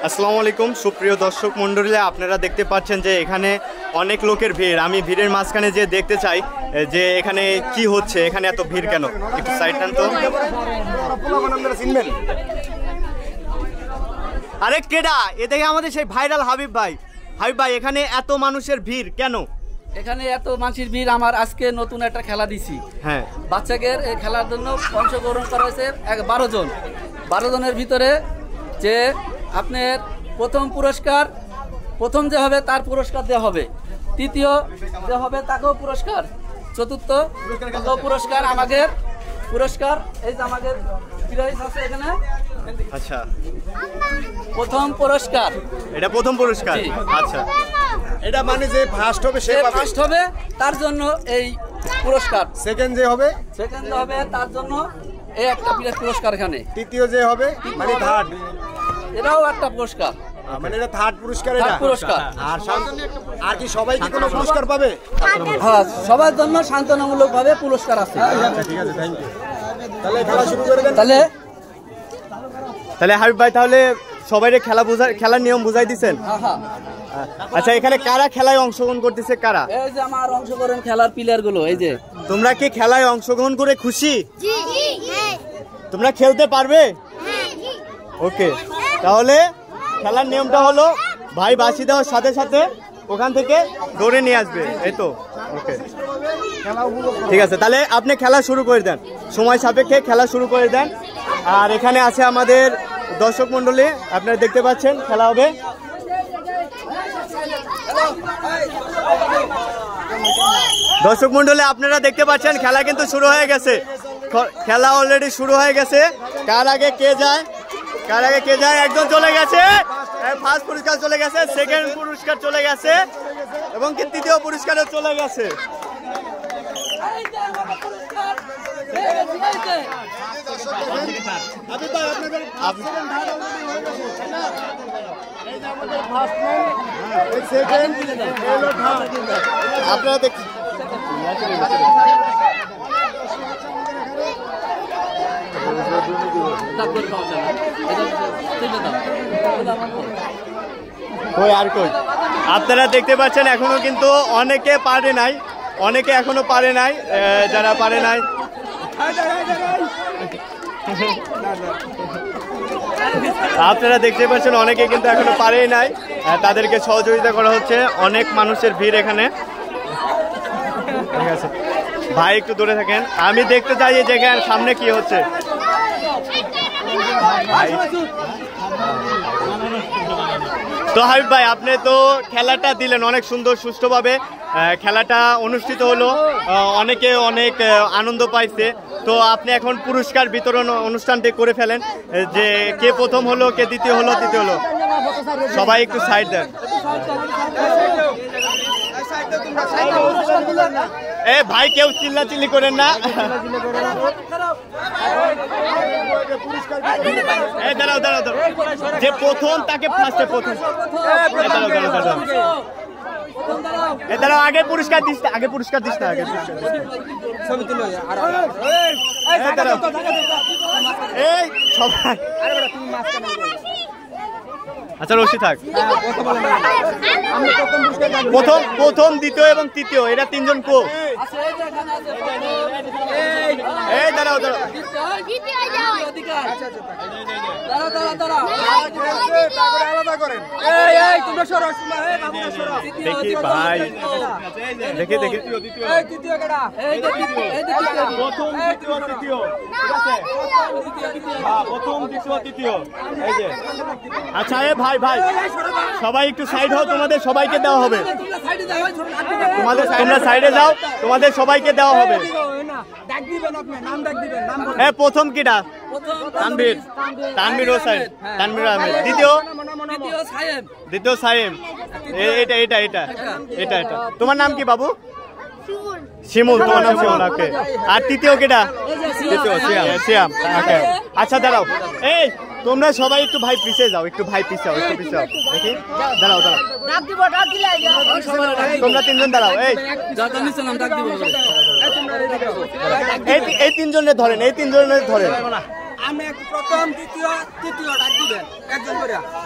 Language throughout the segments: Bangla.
আসসালামু আলাইকুম সুপ্রিয় দর্শক মণ্ডলী, আপনারা দেখতে পাচ্ছেন যে এখানে অনেক লোকের ভিড়। আমি ভিড়ের মাঝখানে যে দেখতে চাই যে এখানে কি হচ্ছে, এখানে এত ভিড় কেন, একটু সাইড নেন তো। আরে কেডা এদিকে? আমাদের সেই ভাইরাল হাবিব ভাই। হাবিব ভাই, এখানে এত মানুষের ভিড় কেন? এখানে এত মানুষের ভিড়, আমার আজকে নতুন একটা খেলা দিছি। হ্যাঁ, বাচ্চাদের এই খেলার জন্য অংশগ্রহণ করা হয়েছে 12 জন। 12 জনের ভিতরে যে আপনার প্রথম পুরস্কার, প্রথম যে হবে তার পুরস্কার দেওয়া হবে, তৃতীয় যে হবে তাকেও পুরস্কার, চতুর্থ তাকেও পুরস্কার। আমাদের পুরস্কার এই যে আমাদের প্রাইজ আছে এখানে। আচ্ছা, প্রথম পুরস্কার, এটা প্রথম পুরস্কার। আচ্ছা, এটা মানে যে ফার্স্ট হবে সে ফার্স্ট হবে তার জন্য এই পুরস্কার, সেকেন্ড যে হবে তার জন্য এই একটা বিরাট পুরস্কার, এখানে তৃতীয় যে হবে মানে থার্ড, এটাও একটা পুরস্কার, মানে এটা থার্ড পুরস্কার। থার্ড পুরস্কার। আর কি সবাই কি কোনো পুরস্কার পাবে? হ্যাঁ, সবার জন্য শান্তনামূলক ভাবে পুরস্কার আছে। আচ্ছা ঠিক আছে, থ্যাংক ইউ। তাহলে খেলা শুরু করে দেন। তাহলে হাবিব ভাই, তাহলে সবাই খেলার নিয়ম বুঝাই দিচ্ছেন? আচ্ছা, এখানে কারা খেলায় অংশগ্রহণ করতেছে? কারা? এই যে আমার অংশগ্রহণ খেলার প্লেয়ার গুলো। এই যে তোমরা কি খেলায় অংশগ্রহণ করে খুশি? তোমরা খেলতে পারবে? ওকে, তাহলে খেলার নিয়মটা হলো ভাই বাঁশি দেওয়ার সাথে সাথে ওখান থেকে ধরে নিয়ে আসবে, এই তো। ওকে, ঠিক আছে, তাহলে আপনি খেলা শুরু করে দেন, সময় সাপেক্ষে খেলা শুরু করে দেন। আর এখানে আছে আমাদের দর্শক মণ্ডলী, আপনারা দেখতে পাচ্ছেন খেলা হবে। দর্শক মণ্ডলী, আপনারা দেখতে পাচ্ছেন খেলা কিন্তু শুরু হয়ে গেছে। খেলা অলরেডি শুরু হয়ে গেছে। কার আগে কে যায়, কার আগে কে যায়? একজন চলে গেছে, ফার্স্ট পুরস্কার চলে গেছে, সেকেন্ড পুরস্কার চলে গেছে এবং তৃতীয় পুরস্কারও চলে গেছে। আপনারা দেখুন, আপনারা দেখতে পাচ্ছেন এখনো কিন্তু অনেকে পারে নাই, অনেকে এখনো পারে নাই। যারা পারে নাই, আপনারা দেখতে পাচ্ছেন অনেকে কিন্তু এখনো পারেই নাই, তাদেরকে সহযোগিতা করা হচ্ছে। অনেক মানুষের ভিড় এখানে। ঠিক আছে ভাই, একটু দূরে থাকেন, আমি দেখতে চাই এই জায়গার সামনে কি হচ্ছে। তো হাবিব ভাই, আপনি তো খেলাটা দিলেন অনেক সুন্দর সুষ্ঠুভাবে, খেলাটা অনুষ্ঠিত হলো, অনেকে অনেক আনন্দ পাইছে। তো আপনি এখন পুরস্কার বিতরণ অনুষ্ঠানটি করে ফেলেন, যে কে প্রথম হলো, কে দ্বিতীয় হলো, তৃতীয় হলো। সবাই একটু সাইড দেন। এ ভাই, কেউ চিল্লাচিল্লি করেন না। দাঁড়াও দাঁড়াও দাঁড়াও, যে প্রথম তাকে ফার্স্টে প্রথম। দাঁড়াও, আগে পুরস্কার দিস, আগে পুরস্কার দিস না, আগে এই সবাই। আচ্ছা রশি থাক। প্রথম দ্বিতীয় এবং তৃতীয়, এরা তিনজন কো। এই দাঁড়াও দাঁড়াও, দেখি ভাই, দেখি দেখি প্রথম দ্বিতীয় তৃতীয়, ঠিক আছে? প্রথম দ্বিতীয় তৃতীয়, এই যে। আচ্ছা ভাই ভাই, সবাই একটু সাইড হও, তোমাদের সবাইকে দেওয়া হবে। তোমরা সাইডে যাও, তোমাদের সবাইকে দেওয়া হবে। হ্যাঁ, প্রথম কিটা? তানভীর, তানভীর হোসেন, তানভীর আহমেদ। দ্বিতীয় সাইম। এটা এটা এটা এটা এটা তোমার নাম কি বাবু? শিমুল, তোমার নাম শিমুল। ওকে, আর তৃতীয় কেটা? তৃতীয় শ্যাম। ওকে, আচ্ছা দাঁড়াও, এই তোমরা সবাই একটু ভাই পিছিয়ে যাও, একটু ভাই পিছিয়ে একটু পিছিয়ে দেখি। দাঁড়াও দাঁড়াও, তোমরা তিনজন দাঁড়াও। এই তিনজনে ধরেন, এই তিনজনে ধরেন।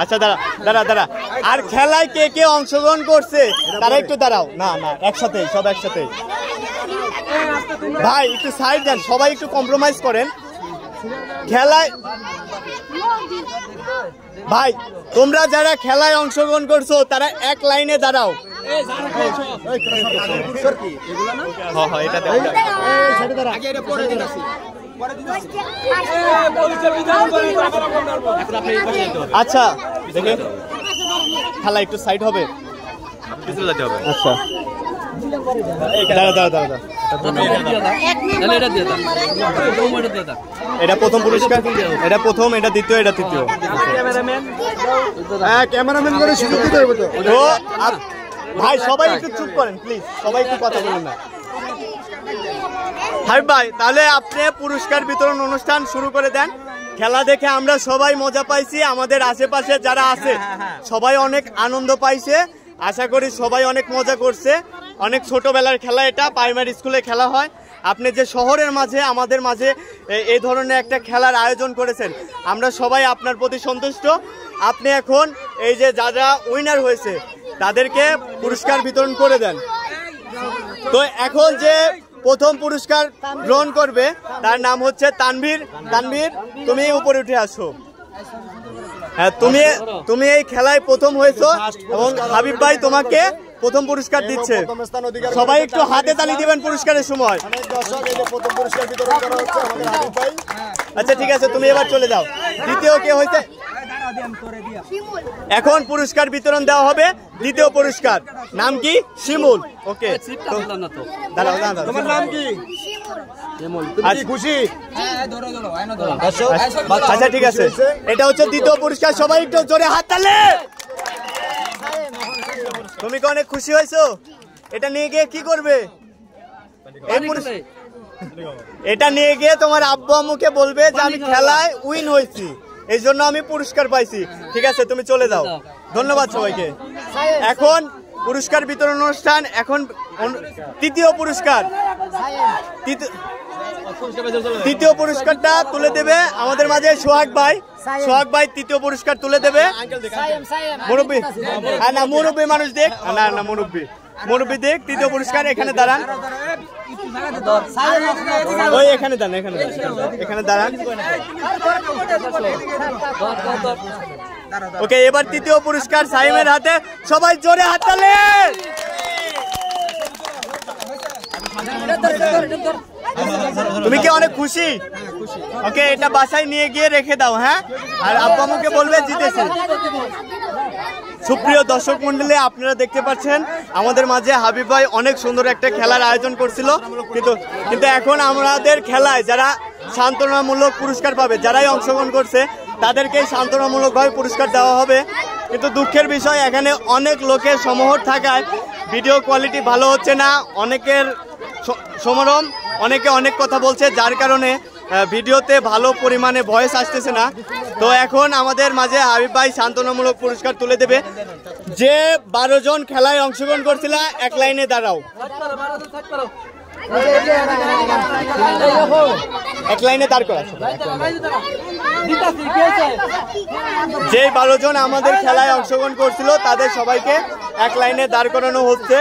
আচ্ছা দাঁড়া আর খেলায় কে কে অংশগ্রহণ করছে তারা একটু দাঁড়াও। না একসাথে সব একসাথে। ভাই একটু সাইড দেন, সবাই একটু কম্প্রোমাইজ করেন খেলায়। ভাই তোমরা যারা খেলায় অংশগ্রহণ করছো তারা এক লাইনে দাঁড়াও। আচ্ছা দেখে খেলা একটু সাইড হবে। আচ্ছা এটা প্রথম পুরস্কার, এটা প্রথম, এটা দ্বিতীয়, এটা তৃতীয়। ক্যামেরাম্যান করে সুযোগ দিতে হবে তো। ভাই সবাই একটু চুপ করেন প্লিজ, সবাই একটু কথা বলুন না। হাবিব ভাই তাহলে আপনি পুরস্কার বিতরণ অনুষ্ঠান শুরু করে দেন। খেলা দেখে আমরা সবাই মজা পাইছি, আমাদের আশেপাশে যারা আছে সবাই অনেক আনন্দ পাইছে। আশা করি সবাই অনেক মজা করছে। অনেক ছোটবেলার খেলা, এটা প্রাইমারি স্কুলে খেলা হয়। আপনি যে শহরের মাঝে আমাদের মাঝে এই ধরনের একটা খেলার আয়োজন করেছেন, আমরা সবাই আপনার প্রতি সন্তুষ্ট। আপনি এখন এই যে যারা উইনার হয়েছে তাদেরকে পুরস্কার বিতরণ করে দেন। তো এখন যে প্রথম পুরস্কার গ্রহণ করবে তার নাম হচ্ছে তানভীর। তানভীর তুমি উপরে উঠে আসো। হ্যাঁ, তুমি এই খেলায় প্রথম হয়েছো এবং হাবিব ভাই তোমাকে প্রথম পুরস্কার দিচ্ছে। সবাই একটু হাতে তালি দিবেন পুরস্কারের সময়। আচ্ছা ঠিক আছে, তুমি এবার চলে যাও। দ্বিতীয় কে হয়েছে? এখন পুরস্কার বিতরণ দেওয়া হবে। দ্বিতীয় পুরস্কার নাম কি? শিমুল। ওকে, তোমার নাম কি? খুশি? আচ্ছা ঠিক আছে, এটা হচ্ছে দ্বিতীয় পুরস্কার। সবাই একটু জোরে হাত তালে। তুমি কি অনেক খুশি হয়েছো? এটা নিয়ে গিয়ে কি করবে? এটা নিয়ে গিয়ে তোমার আব্বু আম্মুকে বলবে যে আমি খেলায় উইন হয়েছি, এই জন্য আমি পুরস্কার পাইছি। ঠিক আছে, তুমি চলে যাও। ধন্যবাদ সবাইকে। এখন পুরস্কার বিতরণ অনুষ্ঠান। এখন তৃতীয় পুরস্কার, তৃতীয় পুরস্কারটা তুলে দেবে আমাদের মাঝে সোহাগ ভাই। সোহাগ ভাই তৃতীয় পুরস্কার তুলে দেবে। মুরব্বী, না মুরব্বী মানুষ দেখ, না মুরব্বী দেখ তৃতীয় পুরস্কার। এখানে দাঁড়ান, ওই এখানে দাঁড়ান, এখানে দাঁড়ান। ওকে, এবার তৃতীয় পুরস্কার সাইমের হাতে। সবাই জোরে হাততালি। তুমি কি অনেক খুশি? ওকে, এটা বাসায় নিয়ে গিয়ে রেখে দাও। হ্যাঁ, আর আব্বু আম্মুকে বলবে জিতেছে। সুপ্রিয় দর্শক মন্ডলী, আপনারা দেখতে পাচ্ছেন আমাদের মাঝে হাবিব ভাই অনেক সুন্দর একটা খেলার আয়োজন করছিল, কিন্তু এখন আমাদের খেলায় যারা সান্ত্বনামূলক পুরস্কার পাবে, যারাই অংশগ্রহণ করছে তাদেরকেই সান্ত্বনামূলকভাবে পুরস্কার দেওয়া হবে। কিন্তু দুঃখের বিষয় এখানে অনেক লোকের সমাহার থাকায় ভিডিও কোয়ালিটি ভালো হচ্ছে না, অনেকের সমারোহ, অনেকে অনেক কথা বলছে, যার কারণে ভিডিওতে ভালো পরিমাণে ভয়েস আসতেছে না। তো এখন আমাদের মাঝে হাবিব ভাই সান্ত্বনামূলক পুরস্কার তুলে দেবে। যে 12 জন খেলায় অংশগ্রহণ করছিল এক লাইনে দাঁড়াও, এক লাইনে দাঁড় করা। যে 12 জন আমাদের খেলায় অংশগ্রহণ করছিল তাদের সবাইকে এক লাইনে দাঁড় করানো হচ্ছে।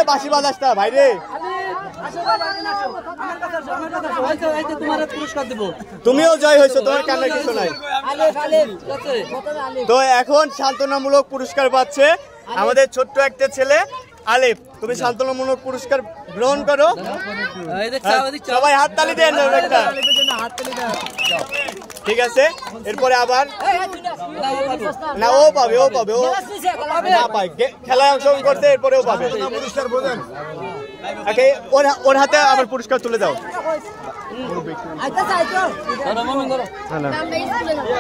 বাঁশি বাজাসটা ভাই রে, তুমিও জয় হয়েছো, তোমার কান্নার কিছু নাই। তো এখন সান্ত্বনামূলক পুরস্কার পাচ্ছে আমাদের ছোট্ট একটা ছেলে আলিফ। তুমি সান্ত্বনামূলক পুরস্কার গ্রহণ করো। সবাই হাততালি দেন একটা। ঠিক আছে, এরপরে আবার না, ও পাবে, ও না পায়, খেলায় অংশগ্রহণ করতে, এরপরেও পাবে। ওর হাতে আবার পুরস্কার তুলে দাও।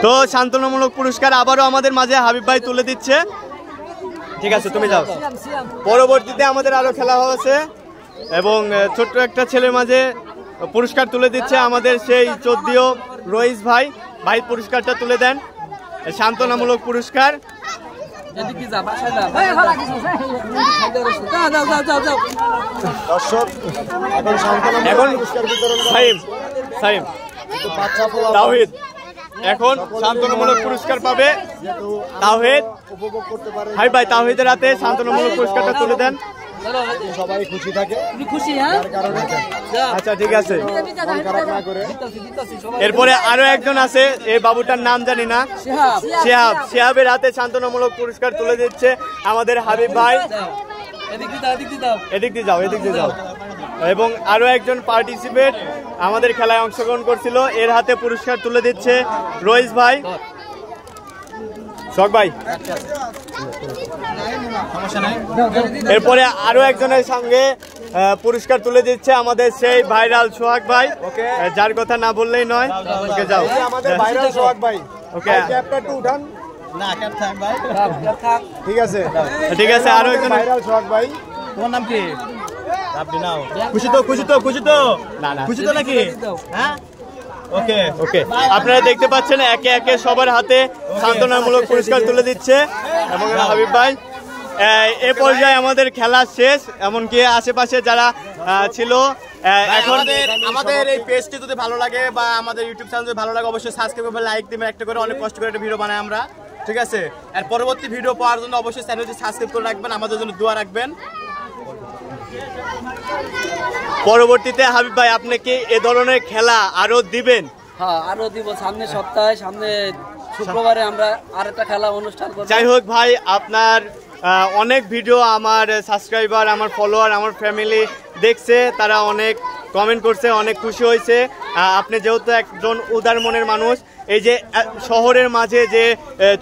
তো সান্ত্বনামূলক পুরস্কার আবারও আমাদের মাঝে হাবিব ভাই তুলে দিচ্ছে। ঠিক আছে, তুমি যাও। পরবর্তীতে আমাদের আরো খেলা হয়েছে এবং ছোট্ট একটা ছেলের মাঝে পুরস্কার তুলে দিচ্ছে আমাদের সেই চোদ্দীয় রইস ভাই। ভাই পুরস্কারটা তুলে দেন, সান্ত্বনামূলক পুরস্কার। এদিকে যা বাসায় যা যাও দর্শক এখন সান্ত্বনা এখন পুরস্কার বিতরণ করা সাইম সাইম কিন্তু বাচ্চা পোলা তাওহিদ এখন সান্ত্বনামূলক পুরস্কার পাবে যেহেতু তাওহিদ। উপভোগ করতে পারে ভাই ভাই তাওহিদের হাতে সান্ত্বনামূলক পুরস্কারটা তুলে দেন। চলো সবাই খুশি থাকে তুমি খুশি হ্যাঁ তার কারণে যা আচ্ছা ঠিক আছে। মন খারাপ না করে দিতাছি সবাই এরপরে আরো একজন আছে, এই বাবুটার নাম জানি না, শিহাব শিহাবের হাতে সান্ত্বনামূলক পুরস্কার তুলে দিচ্ছে আমাদের হাবিব ভাই। যাও এদিক দিয়ে দাও এদিক দিয়ে যাও। এবং আরো একজন পার্টিসিপেট আমাদের খেলায় অংশগ্রহণ করছিল, এর হাতে পুরস্কার তুলে দিচ্ছে রইস ভাই, শখ ভাই। এরপরে আরো একজনের সঙ্গে পুরস্কার তুলে দিচ্ছে আমাদের সেই ভাইরাল সোহাগ ভাই, যার কথা না বললেই নয়। ওকে যাও, এই যে আমাদের ভাইরাল সোহাগ ভাই ওকে ভাই, ক্যাপটা একটু উঠান। থাক ঠিক আছে ঠিক আছে। আরো একজন ভাইরাল সোহাগ ভাই তোমার নাম কি? খুশি তো না খুশি তো নাকি? হ্যাঁ ওকে ওকে। আপনারা দেখতে পাচ্ছেন একে একে সবার হাতে সান্ত্বনামূলক পুরস্কার তুলে দিচ্ছে এবং হাবিব ভাই এ পর্যায়ে আমাদের খেলা শেষ। এমনকি আশেপাশে যারা ছিল এখন আমাদের এই পেজটি যদি ভালো লাগে বা আমাদের ইউটিউব চ্যানেল যদি ভালো লাগে অবশ্যই সাবস্ক্রাইব করবেন, লাইক দিবেন, একটা করে অনেক কষ্ট করে একটা ভিডিও বানাই আমরা, ঠিক আছে? আর পরবর্তী ভিডিও পাওয়ার জন্য অবশ্যই চ্যানেলটি সাবস্ক্রাইব করে রাখবেন, আমাদের জন্য দোয়া রাখবেন। পরবর্তীতে হাবিব ভাই আপনি কি এ ধরনের খেলা আরো দিবেন? হ্যাঁ আরো দিব সামনে সপ্তাহে, সামনে শুক্রবারে আমরা আরেকটা খেলা অনুষ্ঠান করব। যাই হোক ভাই, আপনার অনেক ভিডিও আমার সাবস্ক্রাইবার, আমার ফলোয়ার, আমার ফ্যামিলি দেখছে, তারা অনেক কমেন্ট করছে, অনেক খুশি হয়েছে। আপনি যেহেতু একজন উদার মনের মানুষ, এই যে শহরের মাঝে যে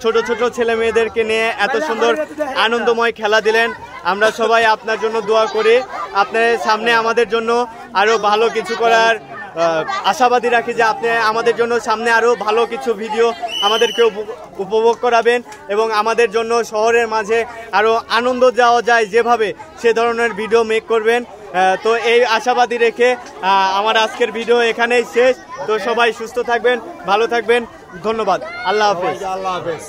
ছোট ছোট ছেলে মেয়েদেরকে নিয়ে এত সুন্দর আনন্দময় খেলা দিলেন, আমরা সবাই আপনার জন্য দোয়া করি। আপনার সামনে আমাদের জন্য আরো ভালো কিছু করার আশাবাদী রাখি যে আপনি আমাদের জন্য সামনে আরো ভালো কিছু ভিডিও আমাদেরকে উপভোগ করাবেন এবং আমাদের জন্য শহরের মাঝে আরো আনন্দ দেওয়া যায় যেভাবে, সে ধরনের ভিডিও মেক করবেন। তো এই আশাবাদী রেখে আমার আজকের ভিডিও এখানেই শেষ। তো সবাই সুস্থ থাকবেন, ভালো থাকবেন, ধন্যবাদ, আল্লাহ হাফেজ। আল্লাহ হাফেজ।